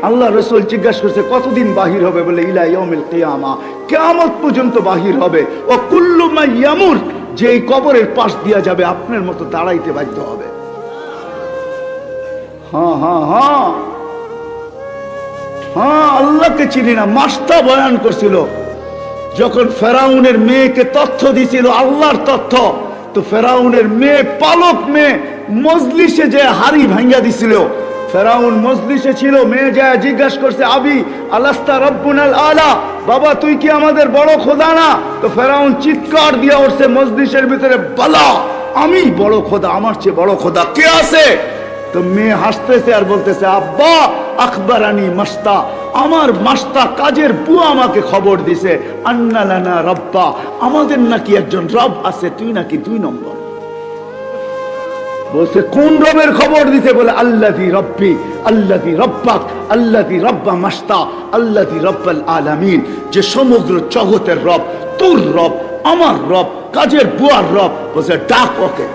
আল্লাহ রাসূল জিজ্ঞাসা করছে কতদিন বাহির হবে, বলে ইলা ইয়াউমিল কিয়ামা, কিয়ামত পর্যন্ত বাহির হবে। ও কুল্লু মা ইয়ামুর, যে এই কবরের পাশ দিয়া যাবে আপনার মতো দাঁড়াইতে বাধ্য হবে। হ্যাঁ হ্যাঁ হ্যাঁ হ্যাঁ, আল্লাহকে চিনি না। মাস্তা বয়ান করছিল যখন ফেরাউনের মেয়েকে তথ্য দিছিল আল্লাহর তথ্য, তো ফেরাউনের মেয়ে, পালক মেয়ে, মজলিসে যে হাড়ি ভাঙ্গা দিছিল। ফেরাউন মজলিসে ছিল, মেয়ে যায় জিজ্ঞাসা করছে আবি আলাস্তা রব্বুনাল আলা, বাবা তুই কি আমাদের বড় খোদা না? তো ফেরাউন চিৎকার দিয়া উঠছে মজলিসের ভিতরে, বালা আমি বড় খোদা, আমার চেয়ে বড় খোদা কে আছে? তো মেয়ে হাসতেছে আর বলতেছে আব্বা আখবরানি মাস্তা, আমার মাস্তা কাজের বুয়া আমাকে খবর দিছে, আন্না লানা রব্বা, আমাদের নাকি একজন রব আছে, তুই নাকি 2 নম্বর। বলছে কোন রবের খবর দিছে? বলে আল্লাযী রব্বি আল্লাযী রব্বাক আল্লাযী রব্বা মাস্তা আল্লাযী রব্বাল আলামিন, যে সমগ্র জগতের রব, তোর রব, আমার রব, কাজের বুয়ার রব। বলছে ডাক ওকে।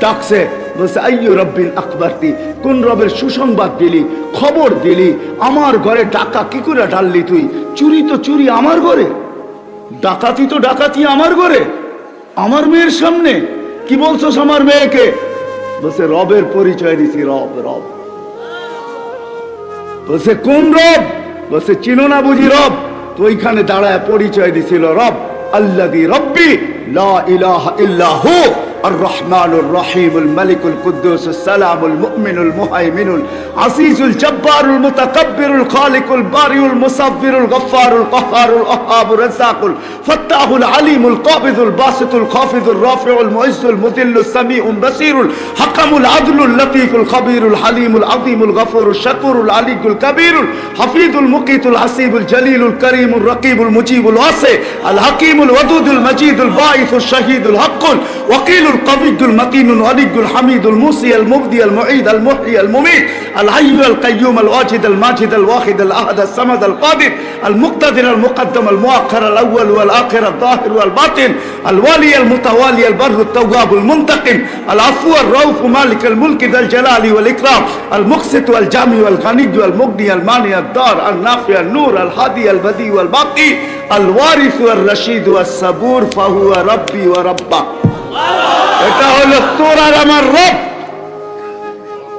ডাকছে, বলছে আইয়ু রব্বিল আকবরতি, কোন রবের সুসংবাদ দিলি, খবর দিলি? আমার ঘরে ডাকা কি করে ডাললি তুই? চুরি তো চুরি আমার ঘরে, ডাকাতি তো ডাকাতি আমার ঘরে, আমার মেয়ের সামনে কি বলছস আমার মেয়েকে? বলছে রবের পরিচয় দিছি, রব রব। বলছে কোন রব? বলছে চিনো না বুঝি রব? তো ওইখানে দাঁড়ায় পরিচয় দিছিল রব, আল্লাযী রব্বি লা ইলাহা ইল্লা হু الرحمن الرحيم الملك القدوس السلام المؤمن المهيمن العزيز الجبار المتكبر الخالق البارئ المصور الغفار القهار الوهاب الرزاق الفتاح العليم القابض الباسط الخافض الرافع المعز المذل السميع البصير الحكم العدل اللطيف الخبير الحليم العظيم الغفور الشكور العلي الكبير الحفيظ المقيت الحسيب الجليل الكريم الرقيب المجيب الواسع الحكيم الودود المجيد الباعث الشهيد الحق الوكيل القوي المتين الولي الحميد الموصي المبدي المعيد المحيي المميت الحي القيوم الواجد الماجد الواحد الاحد الصمد القادر المقتدر المقدم المؤخر الاول والاخر الظاهر والباطن الوالي المتوالي البر التواب المنتقم العفو الرؤوف مالك الملك ذا الجلال والاكرام المقسط والجامع والغني والمغني المانع الدار النافع النور الهادي البديع والباقي الوارث والرشيد والصبور فهو ربي وربك। এটা হলো তোর আর আমার রব।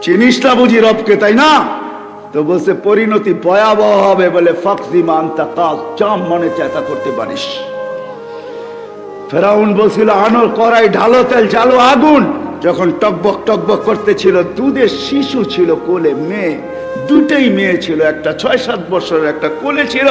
চিনিস না বুঝি রবকে, তাই না? তো বলছে পরিণতি ভয়াবহ হবে, বলে ফাকজিমা আনতা কাজ, জাম মনে চেষ্টা করতে পারিস। ফেরাউন বলছিল আনো কড়াই, ঢালো তেল, জ্বালো আগুন। যখন টকবক টকবক করতেছিল, দুধের শিশু ছিল কোলে, মেয়ে, 2টেই মেয়ে ছিল, একটা 6-7 বছরের, একটা কোলে ছিল।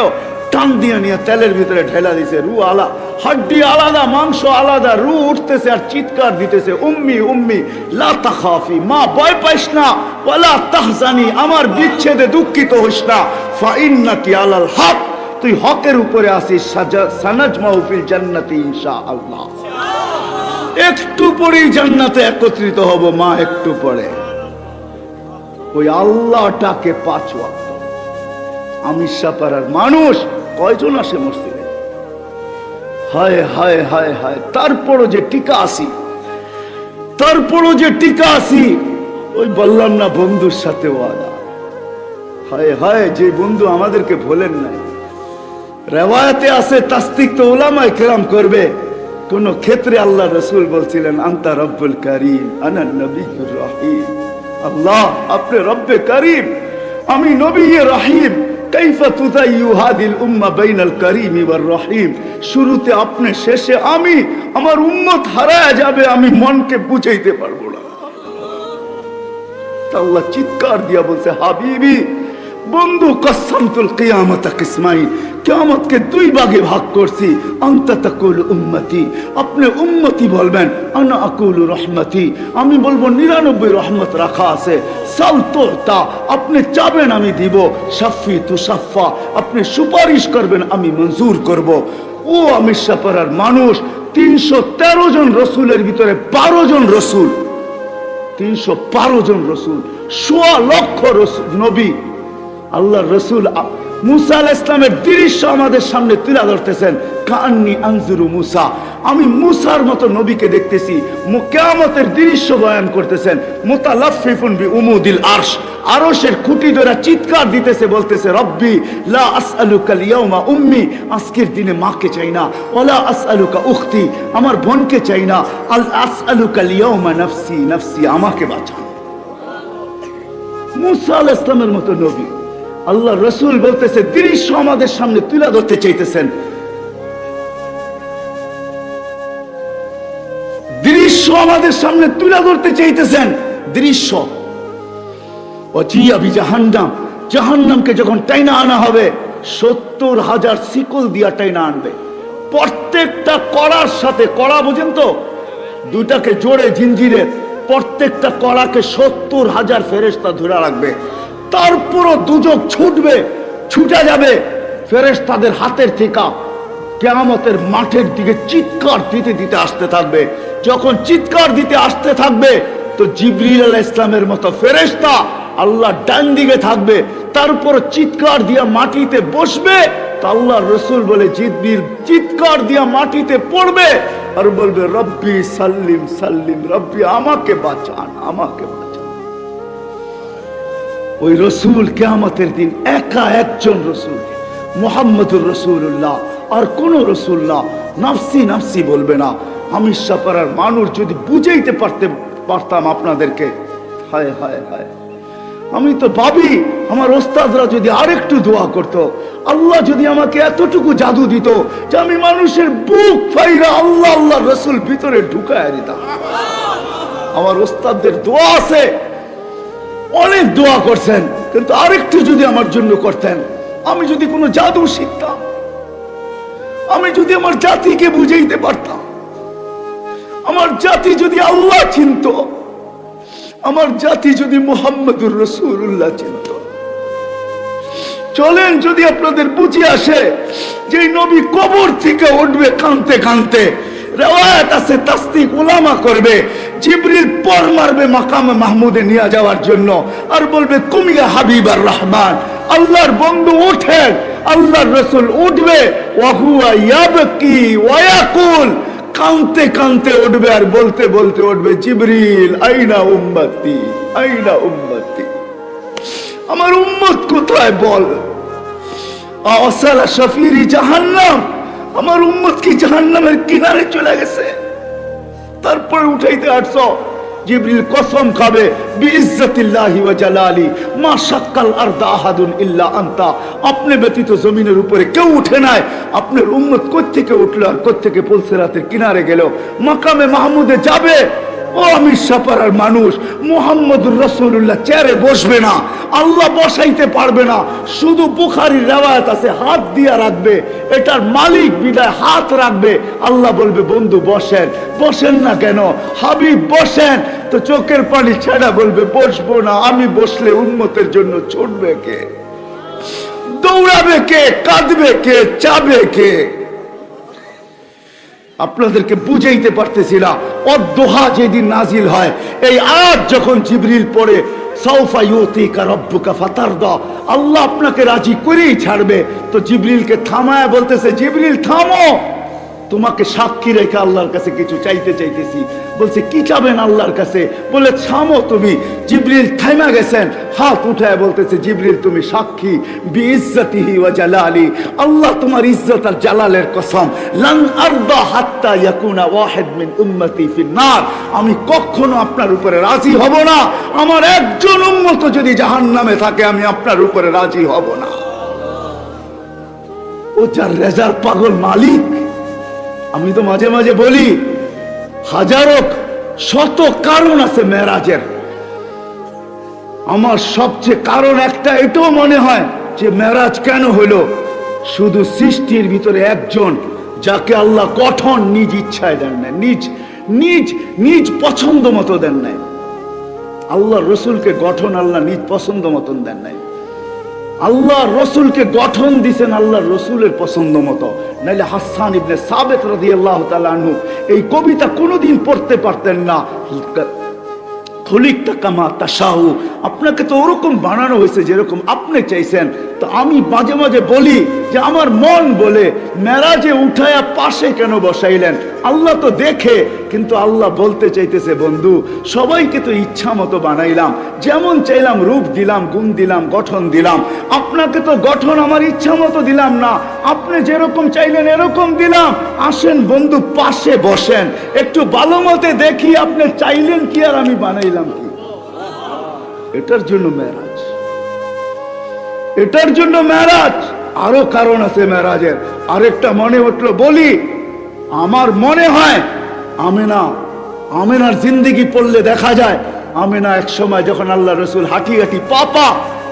টান দিয়ে নিয়ে তেলের ভিতরে ঢেলা দিছে, রু আলা, হাড্ডি আলাদা, মাংস আলাদা, রু উঠতেছে আর চিৎকার দিতেছে, উম্মি উম্মি লা তাখাফি, মা ভয় পাইস না, ওয়ালা তাহজানি, আমার বিচ্ছেদে দুঃখিত হইস না, ফা ইন্নাকি আলাল হক, তুই হকের উপরে আসিস, সানাজমাউ ফিল জান্নাতি ইনশাআল্লাহ। একটু পরেই জান্নাতে একত্রিত হব মা, একটু পরে। ওই আল্লাহটাকে 5 ওয়াক্ত। আমিষাপাড়ার মানুষ কয়জন আসে মসজিদে? হায় হায় হায় হায়, তারপরও যে টিকা আসি, তারপরও যে টিকা আসি। ওই বললাম না বন্ধুর সাথে ওয়াদা, হায় হায়, যে বন্ধু আমাদেরকে ভোলেন নাই। রেওয়ায়াতে আছে, তাসদিক তো উলামায়ে কেরাম করবে, কোন ক্ষেত্রে আল্লাহ রাসূল বলছিলেন আনতা রব্বুল কারীম আনা নবিয়্যুর রহিম, আল্লাহ আপনি রব্বে কারীম, আমি নবিয়ে রহিম। কাইফা তুযায়্যু হাদিল উম্মাহ বাইনাল কারীম ওয়ার রহিম, শুরুতে আপনি, শেষে আমি, আমার উম্মত হারায়া যাবে, আমি মনকে বুঝাইতে পারবো না। আল্লাহ চিৎকার দিয়া বলছে হাবিবি, বন্ধু, কসসামতুল কিয়ামাতা কিসমাইন, কিয়ামতকে 2 ভাগে ভাগ করছি। আনতা তাকুলু উম্মতি, আপনি উম্মতি বলবেন, আনা আকুলু রহমতি, আমি বলবো 99 রহমত রাখা আছে। সাল তুতা, আপনি চাবেন আমি দিব। শাফি তুশাফা, আপনি সুপারিশ করবেন আমি মঞ্জুর করব। ও আমিষাপাড়ার মানুষ, 313 জন রসুলের ভিতরে 12 জন রসুল, 312 জন রসুল, 1.25 লক্ষ নবী। আল্লাহর রসুল মুসা আলাইহিস সালামের দৃশ্য আমাদের সামনে তুলে ধরতেছেন। কান্নি আনজুরু মুসা, আমি মুসার মতো নবীকে দেখতেছি কিয়ামতের দৃশ্য বয়ান করতেছেন। মুতালাফফিফুন বিউমুদিল আরশ, আরশের খুঁটি ধরে চিৎকার দিতেছে, বলতেছে রব্বি লা আসআলুকাল ইয়াউমা উম্মি, আজকের দিনে মাকে চাই না, ওয়ালা আসআলুকা উখতি, আমার বোনকে চাই না, আল আসআলুকাল ইয়াউমা নাফসি নাফসি, আমাকে বাঁচাও। মুসা আলাইহিস সালামের মতো নবী, আল্লাহ রাসূল বলতেছে দৃশ্য আমাদের সামনে তুলে ধরতে চাইতেছেন, দৃশ্য আমাদের সামনে তুলে ধরতে চাইতেছেন। দৃশ্য ওয়াজিয়া বিজাহান্নাম, জাহান্নামকে যখন টাইনা আনা হবে 70,000 শিকল দিয়া টাইনা আনবে। প্রত্যেকটা কড়ার সাথে, কড়া বুঝেন তো, দুটাকে জোড়ে জিঞ্জিরের, প্রত্যেকটা কড়াকে 70,000 ফেরেশতা ধরে রাখবে। তারপরও দুজক ছুটবে, ছুটে যাবে ফেরেশতাদের হাতের থেকে, কিয়ামতের মাঠের দিকে চিৎকার দিতে দিতে আসতে থাকবে। যখন চিৎকার দিতে আসতে থাকবে তো জিবরিল আলাইহিস সালামের মতো ফেরেশতা আল্লাহ ডান দিকে থাকবে, তারপর চিৎকার দিয়া মাটিতে বসবে। তো আল্লাহ রাসূল বলে জিবরিল চিৎকার দিয়া মাটিতে পড়বে আর বলবে রব্বি সাল্লিম সাল্লিম, রব্বি আমাকে বাঁচান, আমাকে বাঁচান। ওই রাসূল কিয়ামতের দিন একা একজন রাসূল, মুহাম্মদুর রাসূলুল্লাহ, আর কোন রাসূল না, নাফসি নাফসি বলবে না। আমি সাপাড়ার মানুষ যদি বুঝাইতে পারতাম আপনাদেরকে, হায় হায় হায়, আমি তো ভাবি আমার ওস্তাদরা যদি আরেকটু দোয়া করত, আল্লাহ যদি আমাকে এতটুকু জাদু দিত যে আমি মানুষের বুক ফাইরা আল্লাহ আল্লাহ রাসূল ভিতরে ঢুকায় দিতাম। আমার ওস্তাদদের দোয়া আছে, অনেক দোয়া করছেন, কিন্তু আরেকটু যদি আমার জন্য করতেন, আমি যদি কোনো জাদু শিখতাম, আমি যদি আমার জাতিকে বুঝাইতে পারতাম, আমার জাতি যদি আল্লাহ চিনত, আমার জাতি যদি মুহাম্মদুর রাসূলুল্লাহ চিনত। চলেন যদি আপনাদের বুঝে আসে যে নবী কবর থেকে উঠবে কাঁদতে কাঁদতে, রিওয়ায়াত আছে তাসদিক উলামা করবে, জিবরিল পর মারবে মাকামে মাহমুদে নিয়ে যাওয়ার জন্য আর বলবে কুমিয়া হাবিবার রহমান, আল্লাহর বন্ধু ওঠেন। আল্লাহর রাসূল উঠবে, ওয়া হুয়া ইয়াবকি ওয়া ইয়াকুল, কাঁদতে কাঁদতে উঠবে আর বলতে বলতে উঠবে জিবরিল আইনা উম্মতি, আইনা উম্মতি, আমার উম্মত কোথায় বল। আসালা শাফিরি জাহান্নাম, আমার উম্মত কি জাহান্নামের কিনারে চলে গেছে। তারপরে উঠাইতে আসছো, জিবরিল কসম খাবে বিইজ্জাতিল্লাহি ওয়া জালালি মা শাক্কাল আরদা আহাদুন ইল্লা আনতা, আপনি ব্যতীত জমিনের উপরে কেউ উঠে নাই। আপনার উম্মত কোত্থেকে উঠলো আর কোত্থেকে পুলসিরাতের কিনারে গেল, মাকামে মাহমুদে যাবে। ও আমি সাপাড়ার মানুষ, মুহাম্মদুর রাসূলুল্লাহ চেয়ারে বসবে না, আল্লাহ বসাইতে পারবে না। শুধু বুখারীর রিওয়ায়াত আছে হাত দিয়া রাখবে, এটার মালিক বিদায় হাত রাখবে। আল্লাহ বলবে বন্ধু বসেন, বসেন না কেন হাবিব বসেন, তো চোখের পানি ছেড়া বলবে বসবো না। আমি বসলে উম্মতের জন্য ছুটবে কে, দৌড়াবে কে, কাঁদবে কে, চাবে কে। আপনাদেরকে বুঝাইতে পারতেছিলাম। অদ্দোহা যেদিন নাজিল হয়, এই আয়াত যখন জিবরিল পড়ে সাউফা ইউতিকা রাব্বুকা ফাতারদা, আল্লাহ আপনাকে রাজি করেই ছাড়বে। তো জিবরিলকে থামায় বলতেছে জিবরিল থামো, তোমাকে সাক্ষী রেখে আল্লাহর কাছে কিছু চাইতে চাইতেছি। বলছে কি চাবেন আল্লাহর কাছে? বলে থামো তুমি। জিবরিল থাইমা গেছেন, হাত উঠায় বলতেছে জিবরিল তুমি সাক্ষী, বিইজ্জাতিহি ওয়া জালালি, আল্লাহ তোমার ইজ্জত আর জালালের কসম, লান আরদা হাত্তা ইয়াকুনা ওয়াহিদ মিন উম্মতি ফিন নার, আমি কখনো আপনার উপরে রাজি হব না, আমার একজন উম্মত যদি জাহান্নামে থাকে আমি আপনার উপরে রাজি হব না। ও যার রেজার পাগল মালিক। আমি তো মাঝে মাঝে বলি হাজারো শত কারণ আছে মেরাজের, আমার সবচেয়ে কারণ একটা এটাও মনে হয় যে মেরাজ কেন হলো, শুধু সৃষ্টির ভিতরে একজন যাকে আল্লাহ গঠন নিজ ইচ্ছায় দেন নাই, নিজ নিজ নিজ পছন্দ মতো দেন নাই। আল্লাহ রসুলকে গঠন আল্লাহ নিজ পছন্দ মতন দেন নাই, আল্লাহ রসুলকে গঠন দিছেন আল্লাহ রসুলের পছন্দ মতো। নাইলে হাসান ইবনে সাবিত রাদিয়াল্লাহু তাআলা আনহু এই কবিতা কোনোদিন পড়তে পারতেন না। খুলিকতা কামা তাশাউ, আপনাকে তো ওরকম বানানো হয়েছে যেরকম আপনি চাইছেন। তো আমি মাঝে মাঝে বলি যে আমার মন বলে মেরাজে উঠায়া পাশে কেন বসাইলেন? আল্লাহ তো দেখে, কিন্তু আল্লাহ বলতে চাইতেছে বন্ধু সবাইকে তো ইচ্ছা মতো বানাইলাম, যেমন চাইলাম রূপ দিলাম, গুণ দিলাম, গঠন দিলাম। আপনাকে তো গঠন আমার ইচ্ছা মতো দিলাম না, আপনি যেরকম চাইলেন এরকম দিলাম। আসেন বন্ধু পাশে বসেন, একটু ভালো মতে দেখি আপনি চাইলেন কি আর আমি বানাইলাম কি। এটার জন্য মেরাজ, এটার জন্য মেরাজ। আরো কারণ আছে মেরাজের। আরেকটা মনে উঠলো বলি, আমার মনে হয় আমেনার জিন্দেগি পড়লে দেখা যায় আমেনা এক সময় যখন আল্লাহ রসুল হাঁটি হাঁটি পাপা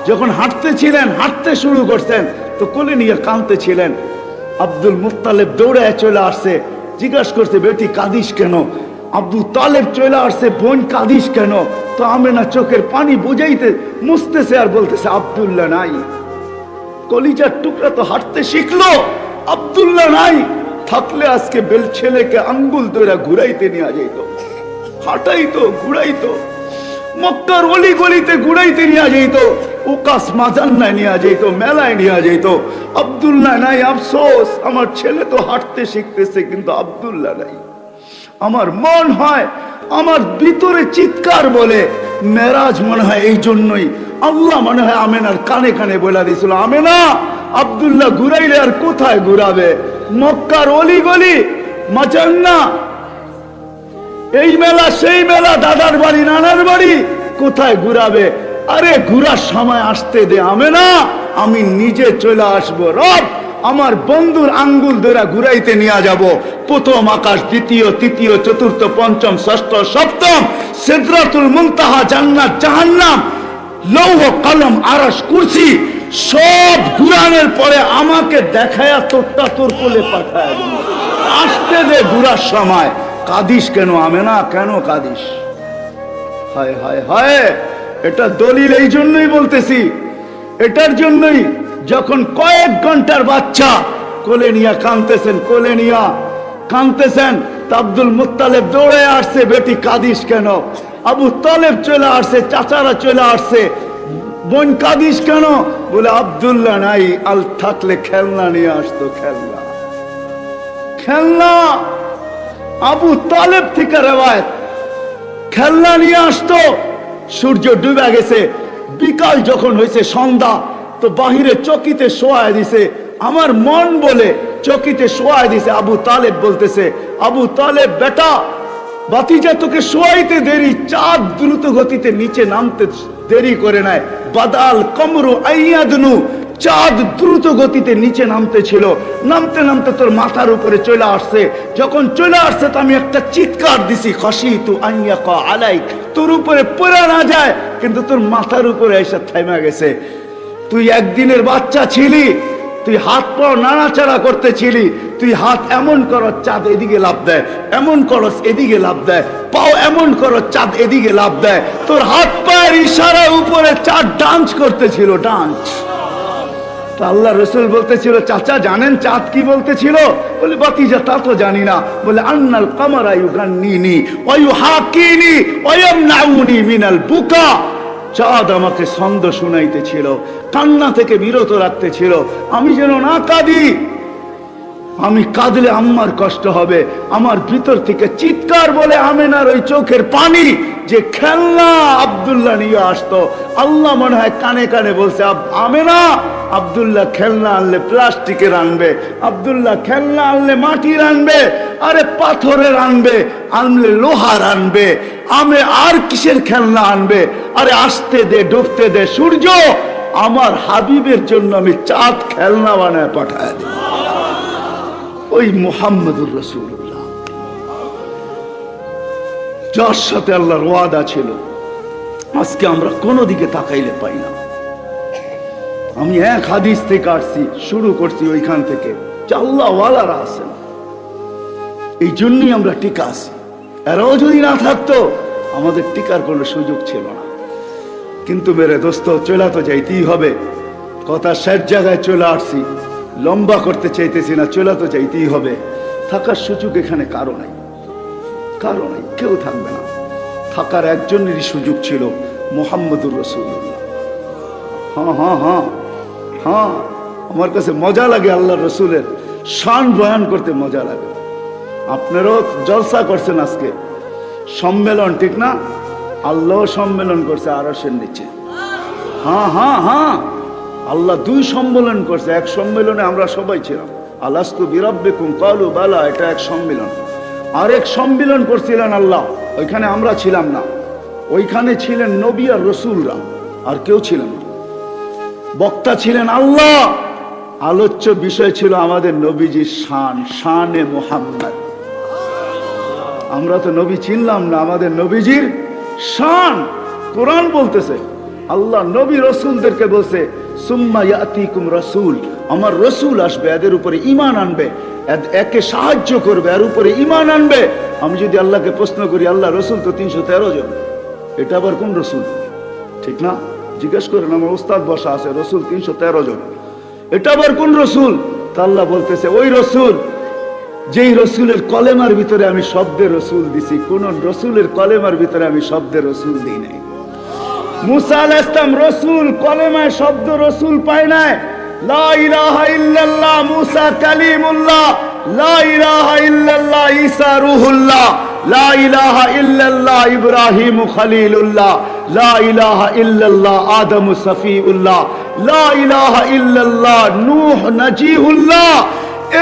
যখন হাঁটতেছিলেন, হাঁটতে শুরু করতেন, তো কোলে নিয়ে কাঁদতেছিলেন। আব্দুল মুত্তালিব দৌড়ে চলে আসছে, জিজ্ঞাসা করছে বেটি কাঁদিস কেন? আব্দুল তালেব চলে আসছে, বোন কাঁদিস কেন? তো আমেনা চোখের পানি বুঝাইতে মুছতেছে আর বলতেছে আব্দুল্লাহ নাই। কলিজার টুকরা তো হাঁটতে শিখলো, আব্দুল্লাহ নাই। থাকলে আজকে বেল ছেলেকে আঙ্গুল ধরে ঘুরাইতে নিয়ে যাইতো, হাঁটাইতো, ঘুরাইতো, মক্কার অলি গলিতে ঘুরাইতে নিয়ে যাইতো, উকাস মাজান্নায় নিয়ে যাইতো, মেলায় নিয়ে যাইতো। আব্দুল্লাহ নাই, আফসোস আমার ছেলে তো হাঁটতে শিখতেছে কিন্তু আব্দুল্লাহ নাই। আমার মন হয়, আমার ভিতরে চিৎকার বলে মেরাজ মনে হয় এই জন্যই আল্লাহ মনে হয় আমেনার কানে কানে বলে দিয়েছিল, আমেনা আব্দুল্লাহ ঘুরাইলে আর কোথায় ঘুরাবে? মক্কার অলি গলি, মাজান্না, এই মেলা সেই মেলা, দাদার বাড়ি নানার বাড়ি, কোথায় ঘুরাবে? আরে ঘুরার সময় আসতে দে আমেনা, আমি নিজে চলে আসবো। রব আমার বন্ধুর আঙ্গুল ধরে ঘুরাইতে নিয়ে যাব। প্রথম আকাশ, দ্বিতীয়, তৃতীয়, চতুর্থ, পঞ্চম, ষষ্ঠ, সপ্তম, সিদরাতুল মুনতাহা, জান্নাত, জাহান্নাম, লৌহ কলম, আরশ, কুরসি সব ঘুরানোর পরে আমাকে দেখায়া তোরটা তোর কোলে পাঠায় দিল। আসতে দে ঘুরার সময়। কাঁদিস কেন আমেনা, কেন কাঁদিস? হায় হায় হায়, এটা দলিল এই জন্যই বলতেছি, এটার জন্যই যখন কয়েক ঘন্টার বাচ্চা কোলে নিয়ে কাঁদতেছেন, কোলে নিয়ে কাঁদতেছেন, আব্দুল মুত্তালিব দৌড়ে আসছে, বেটি কাঁদিস কেন? আবু তালেব চলে আসছে, চাচারা চলে আসছে, বোন কাঁদিস কেন? বলে আব্দুল্লাহ নাই, আল থাকলে খেলনা নিয়ে আসতো, খেলনা, খেলনা। আবু তালেব থেকে রেওয়ায়েত, খেলনা নিয়ে আসতো। সূর্য ডুবে গেছে, বিকাল যখন হয়েছে সন্ধ্যা, তো বাহিরে চকিতে শোয়ায় দিছে। আমার মন বলে চকিতে শোয়ায় দিছে। আবু তালেব বলতেছে, আবু তালেব বেটা, বাতিজা তোকে শোয়াইতে দেরি, চাঁদ দ্রুত গতিতে নিচে নামতে দেরি করে নাই। বাদাল কমরু আইয়াদনু, চাঁদ দ্রুত গতিতে নিচে নামতে ছিল, নামতে নামতে তোর মাথার উপরে চলে আসছে। যখন চলে আসছে তো আমি একটা চিৎকার দিছি, খাশিতু আইয়াকা আলাইক, তোর উপরে পড়ে না যায়, কিন্তু তোর মাথার উপরে এসে থেমে গেছে। তুই একদিনের বাচ্চা ছিলি, তুই হাত পা নাড়াচাড়া করতেছিলি, তুই হাত এমন করো চাঁদ এদিকে লাভ দেয়, এমন করো এদিকে লাভ দেয়, পাও এমন করো চাঁদ এদিকে লাভ দেয়। তোর হাত পায়ের ইশারা উপরে চাঁদ ডান্স করতেছিল, ডান্স। আল্লাহ রসুল বলতেছিল, চাচা জানেন চাঁদ কি বলতেছিল? বলে বাতিজা তা তো জানি না। বলে আন্নাল কামারা ইউগান্নিনি ওয়া ইউহাকিনি ওয়া ইয়ামনাউনি মিনাল বুকা, চাঁদ আমাকে ছন্দ শুনাইতেছিল, কান্না থেকে বিরত রাখতেছিল, আমি যেন না কাঁদি। আমি কাঁদলে আম্মার কষ্ট হবে। আমার ভিতর থেকে চিৎকার বলে আমেনার ওই চোখের পানি, যে খেলনা আব্দুল্লাহ নিয়ে আসতো। আল্লাহ মনে হয় কানে কানে বলছে, আমেনা আব্দুল্লাহ খেলনা আনলে প্লাস্টিকের আনবে, আব্দুল্লাহ খেলনা আনলে মাটির আনবে, আরে পাথরের আনবে, আনলে লোহার আনবে, আমি আর কিসের খেলনা আনবে? আরে আসতে দে, ডুবতে দে সূর্য। আমার হাবিবের জন্য আমি চাঁদ খেলনা বানায় পাঠায় দিই। ওই মুহাম্মদুর রাসূলুল্লাহ, যার সাথে আল্লাহর ওয়াদা ছিল, আজকে আমরা কোন দিকে তাকাইলে পাই না। আমি এক হাদিস থেকে আসছি, শুরু করছি ওইখান থেকে, যে আল্লাহ ওয়ালারা আছেন, এই জন্যই আমরা টিকা আছি। এরাও যদি না থাকতো আমাদের টিকার কোনো সুযোগ ছিল না। কিন্তু মেরে দোস্ত, চলে তো যাইতেই হবে। কথা শেষ জায়গায় চলে আসছি, লম্বা করতে চাইতেছি না, চলে তো যাইতেই হবে। থাকার সুযোগ এখানে কারো নাই, কারো নাই, কেউ থাকবে না। থাকার একজনেরই সুযোগ ছিল, মুহাম্মদুর রাসূলুল্লাহ। হ্যাঁ হ্যাঁ হ্যাঁ হ্যাঁ, আমার কাছে মজা লাগে আল্লাহ রসুলের শান বয়ান করতে, মজা লাগে। আপনারাও জলসা করছেন আজকে, সম্মেলন, ঠিক না? আল্লাহ সম্মেলন করছে আরশের নিচে। হ্যাঁ হ্যাঁ হ্যাঁ, আল্লাহ 2 সম্মেলন করছে। এক সম্মেলনে আমরা সবাই ছিলাম, আলাস্তু বিরাব্বিকুম ক্বালু বালা, এটা এক সম্মেলন। আরেক সম্মেলন করছিলেন আল্লাহ, ওইখানে আমরা ছিলাম না। ওইখানে ছিলেন নবী আর রসুলরা, আর কেউ ছিলেন না। বক্তা ছিলেন আল্লাহ, আলোচ্য বিষয় ছিল আমাদের নবীজির শান, শানে মুহাম্মদ। আমরা তো নবী চিনলাম না, আমাদের নবীজির শান কোরআন বলতেছে। আল্লাহ নবী রসুলদেরকে বলছে, সুম্মা ইয়াতিকুম রাসূল, আমার রসুল আসবে, এদের উপরে ঈমান আনবে, একে সাহায্য করবে, এর উপরে ঈমান আনবে। আমি যদি আল্লাহকে প্রশ্ন করি, আল্লাহ রসুল তো 313 জন, এটা আবার কোন রসুল? ঠিক না? জিজ্ঞেস করেন, আমার ওস্তাদ বসা আছে, রসুল 313 জন, এটা আবার কোন রসুল? তা আল্লাহ বলতেছে, ওই রসুল যেই রসুলের কলেমার ভিতরে আমি শব্দে রসুল দিছি, কোন রসুলের কলেমার ভিতরে আমি শব্দে রসুল দিই নাই। মুসা আলাইহিস সালাম রসুল, কলেমায় শব্দ রসুল পায় নাই। লা ইলাহা ইল্লাল্লাহ মুসা কালিমুল্লাহ, লা ইলাহা ইল্লাল্লাহ ঈসা রূহুল্লাহ, লা ইলাহা ইল্লাল্লাহ ইব্রাহিম খলিলুল্লাহ, লা ইলাহা ইল্লাল্লাহ আদম সফিউল্লাহ, লা ইলাহা ইল্লাল্লাহ নূহ নাজিহুল্লাহ।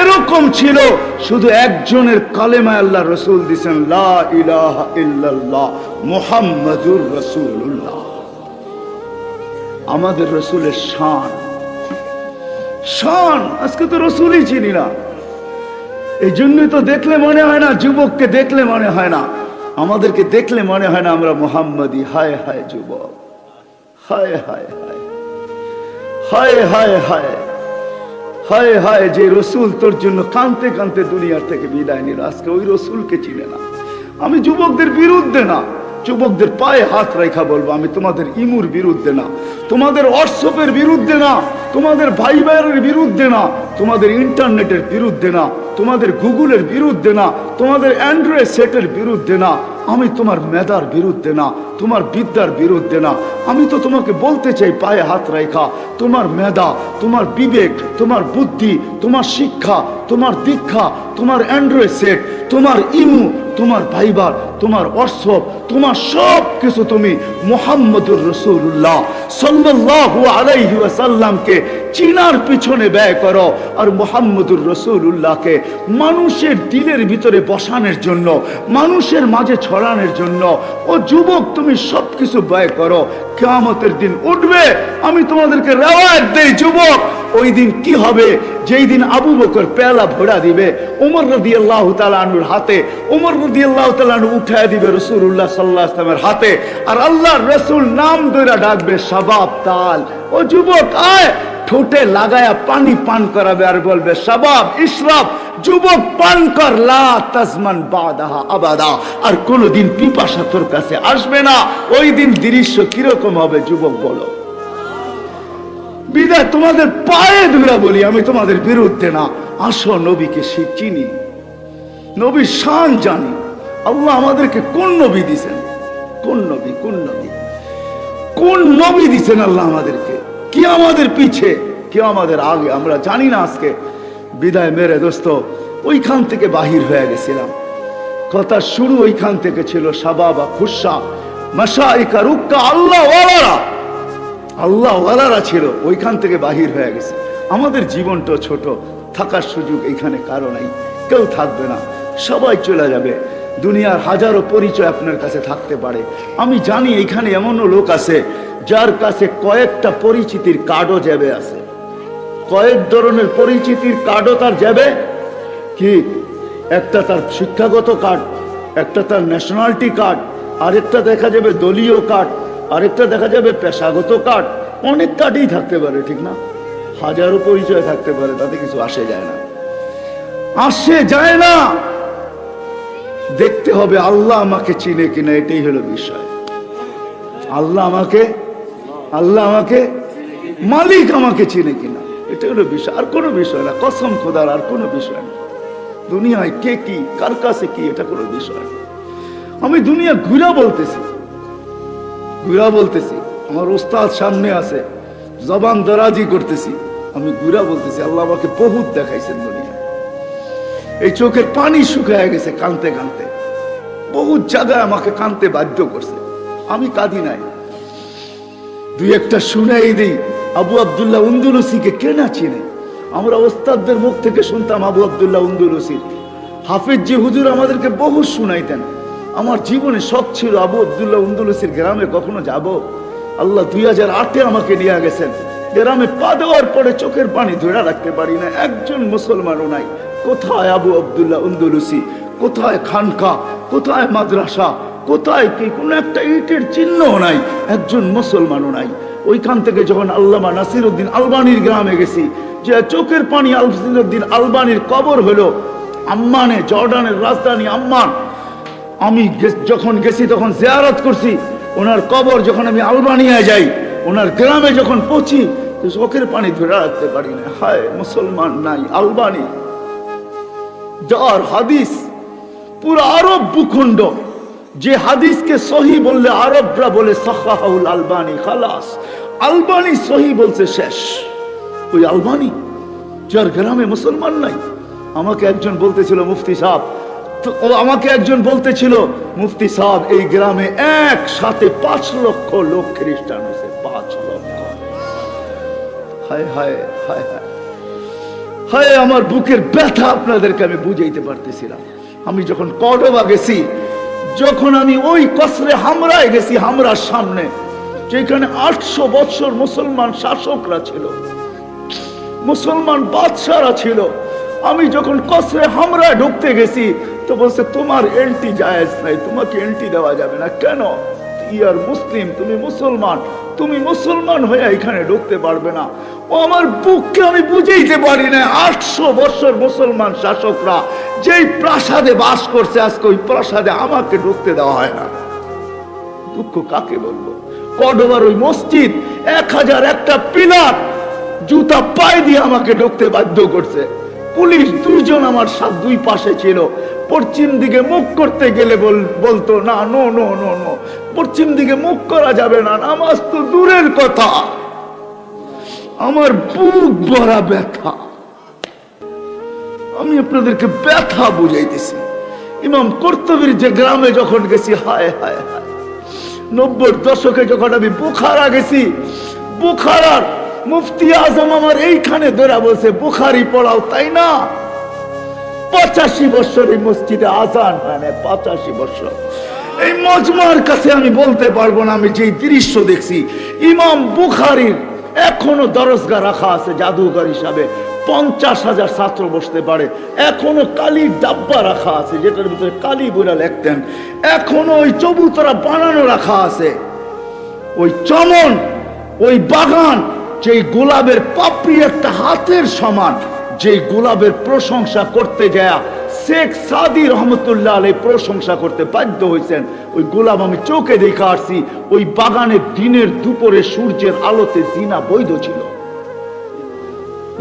এরকম ছিল, শুধু একজনের কালেমায় আল্লাহ রসুল দিয়েছেন, লা ইলাহা ইল্লাল্লাহ মুহাম্মাদুর রাসূলুল্লাহ। আমাদের রসুলের শান, শান আজকে তো রসুলই চিনি না। এই জন্যই তো দেখলে মনে হয় না, যুবককে দেখলে মনে হয় না, আমাদেরকে দেখলে মনে হয় না আমরা মুহাম্মাদি। হায় হায় যুবক, হায় হায় হায় হায় হায় হায় হায় হায়, যে রসুল তোর জন্য কাঁদতে কাঁদতে দুনিয়ার থেকে বিদায় নিল, আজকে ওই রসুলকে চিনে না। আমি যুবকদের বিরুদ্ধে না, যুবকদের পায়ে হাত রেখা বলবো, আমি তোমাদের ইমুর বিরুদ্ধে না, তোমাদের হোয়াটসঅ্যাপের বিরুদ্ধে না, তোমাদের ভাইবারের বিরুদ্ধে না, তোমাদের ইন্টারনেটের বিরুদ্ধে না, তোমাদের গুগলের বিরুদ্ধে না, তোমাদের অ্যান্ড্রয়েড সেটের বিরুদ্ধে না, আমি তোমার মেধার বিরুদ্ধে না, তোমার বিদ্যার বিরুদ্ধে না। আমি তো তোমাকে বলতে চাই, পায়ে হাত রেখা, তোমার মেধা, তোমার বিবেক, তোমার বুদ্ধি, তোমার শিক্ষা, তোমার দীক্ষা, তোমার অ্যান্ড্রয়েড সেট, তোমার ইমু, তোমার ভাইবার, তোমার হোয়াটসঅ্যাপ, তোমার সব কিছু তুমি মুহাম্মদুর রাসূলুল্লাহ সাল্লাল্লাহু আলাইহি ওয়াসাল্লামকে চিনার পিছনে ব্যয় করো। আর মুহাম্মদুর রাসূলুল্লাহকে মানুষের দিলের ভিতরে বসানোর জন্য, মানুষের মাঝে ছড়ানোর জন্য, ও যুবক তুমি সবকিছু ব্যয় করো। কিয়ামতের দিন উঠবে, আমি তোমাদেরকে রেওয়ায়েত দেই যুবক, ওই দিন কি হবে? যেই দিন আবু বকর পেয়ালা ভরা দিবে ওমর রাদিয়াল্লাহু তাআলা আনহুর হাতে, ওমর রাদিয়াল্লাহু তাআলা আনহু উঠায় দিবে রাসূলুল্লাহ সাল্লাল্লাহু আলাইহি ওয়াসাল্লামের হাতে, আর আল্লাহর রাসূল নাম ধরে ডাকবে, শাবাব তাল, ও যুবক আয়, ঠোঁটে লাগায়া পানি পান করাবে, আর বলবে, শাবাব ইশরাব, যুবক পান কর, লা তাজমান বাদাহা আবাদা, আর কোনদিন পিপাসা তোর কাছে আসবে না। ওই দিন দৃশ্য কিরকম হবে যুবক বলো? বিদায় তোমাদের পায়ে ধরে বলি, আমি তোমাদের বিরুদ্ধে না। আসো নবীকে চিনি, নবীর শান জানি। আল্লাহ আমাদেরকে কোন নবী দিছেন? কোন নবী? কোন নবী? কোন নবী দিছেন আল্লাহ আমাদেরকে? কি আমাদের পিছে, কি আমাদের আগে, আমরা জানি না। আজকে বিদায় মেরে দোস্ত, ওইখান থেকে বাহির হয়ে গেছিলাম। কথা শুরু ওইখান থেকে ছিল, শাবাবা খুশা মাশাইকা রুক্কা, আল্লাহ ওয়ালারা, আল্লাহ ওয়ালারা ছিল, ওইখান থেকে বাহির হয়ে গেছে। আমাদের জীবনটা ছোট, থাকার সুযোগ এইখানে কারো নাই, কেউ থাকবে না, সবাই চলে যাবে। দুনিয়ার হাজারো পরিচয় আপনার কাছে থাকতে পারে। আমি জানি এখানে এমনও লোক আছে যার কাছে কয়েকটা পরিচিতির কার্ডও যাবে আছে, কয়েক ধরনের পরিচিতির কার্ডও তার যাবে। কি? একটা তার শিক্ষাগত কার্ড, একটা তার ন্যাশনালিটি কার্ড, আরেকটা দেখা যাবে দলীয় কার্ড, আরেকটা দেখা যাবে পেশাগত কার্ড। অনেক কার্ডই থাকতে পারে, ঠিক না? হাজারো পরিচয় থাকতে পারে, তাতে কিছু আসে যায় না, আসে যায় না। দেখতে হবে আল্লাহ আমাকে চিনে কিনা, এটাই হলো বিষয়। আল্লাহ আমাকে মালিক আমাকে চিনে কিনা, এটা হলো বিষয়, আর কোনো বিষয় না। কসম খোদার, আর কোনো বিষয় না। দুনিয়ায় কে কি, কার কাছে কি, এটা কোনো বিষয় না। আমি দুনিয়া ঘুরা বলতেছি, ঘুরা বলতেছি। আমার ওস্তাদ সামনে আছে, জবান দরাজি করতেছি, আমি ঘুরা বলতেছি। আল্লাহ আমাকে বহুত দেখাইছেন দুনিয়া। এই চোখের পানি শুকায় গেছে কানতে কানতে, বহুত জায়গায় আমাকে কানতে বাধ্য করছে, আমি কাঁদি নাই। দুই একটা শুনাই দিই। আবু আব্দুল্লাহ উন্দুলুসিকে কে না চিনে? আমরা ওস্তাদদের মুখ থেকে শুনতাম আবু আব্দুল্লাহ উন্দুলুসি। হাফিজ জি হুজুর আমাদেরকে বহু শুনাইতেন। আমার জীবনে শখ ছিল আবু আব্দুল্লাহ উন্দুলুসির গ্রামে কখনো যাব। আল্লাহ 2008-এ আমাকে নিয়ে গেছেন। গ্রামে পা দেওয়ার পরে চোখের পানি ধরে রাখতে পারি না, একজন মুসলমানও নাই। কোথায় আবু আব্দুল্লাহ উন্দুলুসি, কোথায় খানকা, কোথায় মাদ্রাসা, কোথায় কি কোন একটা ইটের চিহ্নও নাই, একজন মুসলমানও নাই। ওইখান থেকে যখন আল্লামা নাসিরউদ্দিন আলবানির গ্রামে গেছি, যে চোখের পানি নাসিরউদ্দিন আলবানির কবর হলো আম্মানে, জর্ডানের রাজধানী আম্মান। আমি যখন গেছি তখন জিয়ারত করছি ওনার কবর। যখন আমি আলবানিয়ায় যাই, ওনার গ্রামে যখন পৌঁছি, তো চোখের পানি ধরে রাখতে পারি না। হায়, মুসলমান নাই আলবানি। যার হাদিস পুরো আরব ভূখণ্ড, যে হাদিসকে সহি বললে আরবরা বলে সাহাহুল আলবানি, খালাস আলবানি সহি বলছে শেষ। ওই আলবানি যার গ্রামে মুসলমান নাই। আমাকে একজন বলতেছিল মুফতি সাহেব, আমাকে একজন বলতেছিল মুফতি সাহেব এই গ্রামে একসাথে 5 লক্ষ লোক খ্রিস্টান হয়েছে, 5 লক্ষ। হায় হায় হায় হায় হায়, আমার বুকের ব্যথা আপনাদেরকে আমি বুঝাইতে পারতেছিলাম। আমি যখন কর্ডোবা গেছি, যখন আমি ওই কসরে হামরায় গেছি, হামরার সামনে যেখানে 800 বছর মুসলমান শাসকরা ছিল, মুসলমান বাদশারা ছিল, আমি যখন কসরে হামরায় ঢুকতে গেছি তো বলছে তোমার এন্ট্রি জায়েজ নাই, তোমাকে এন্ট্রি দেওয়া যাবে না। কেন? ইয়ার মুসলিম, তুমি মুসলমান, তুমি মুসলমান হয়ে এখানে ঢুকতে পারবে না। ও আমার বুককে আমি বুঝাইতে পারি না। 800 বছর মুসলমান শাসকরা যেই প্রাসাদে বাস করছে, আজকে ওই প্রাসাদে আমাকে ঢুকতে দেওয়া হয় না। দুঃখ কাকে বলবো? কর্ডোবার ওই মসজিদ 1001টা পিলার জুতা পায়ে দিয়ে আমাকে ঢুকতে বাধ্য করছে। পুলিশ 2 জন আমার সাথে 2 পাশে ছিল। পশ্চিম দিকে মুখ করতে গেলে বলতো না, নো নো নো নো, পশ্চিম দিকে মুখ করা যাবে না, নামাজ তো দূরের কথা। আমার বুক ভরা ব্যথা, আমি আপনাদেরকে ব্যথা বুঝাইতেছি। ইমাম কর্তুবীর যে গ্রামে যখন গেছি, হায় হায় হায়, 90-র দশকে যখন আমি বুখারা গেছি, বুখারার মুফতি আজম আমার এইখানে ধরে বলছে বুখারি পড়াও, তাই না? 85 বছর এই মসজিদে আজান হয় না, 85 বছর। এই মজমার কাছে আমি বলতে পারবো না আমি যে দৃশ্য দেখছি। ইমাম বুখারীর এখনো দরজগা রাখা আছে জাদুঘর হিসাবে, 50,000 ছাত্র বসতে পারে। এখনো কালির ডাব্বা রাখা আছে, যেটার ভিতরে কালি বইরা লিখতেন। এখনো ওই চবুতরা বানানো রাখা আছে। ওই চমন, ওই বাগান, যেই গোলাপের পাপড়ি একটা হাতের সমান, যেই গোলাপের প্রশংসা করতে যায় শেখ সাদি রহমতুল্লাহ আলাইহি প্রশংসা করতে বাধ্য হয়েছেন, ওই গোলাপ আমি চোখে দেখে আসছি। ওই বাগানে দিনের দুপুরে সূর্যের আলোতে জিনা বৈধ ছিল।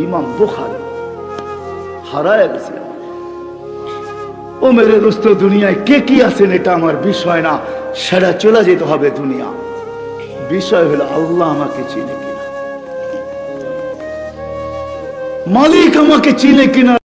ইমাম বুখারী হারায় গেছে। ও মেরে দোস্ত, দুনিয়ায় কে কি আছেন এটা আমার বিষয় না, সেটা চলে যেতে হবে দুনিয়া। বিষয় হলো আল্লাহ আমাকে চিনে কিনা, মালিক আমাকে চিনে কিনা।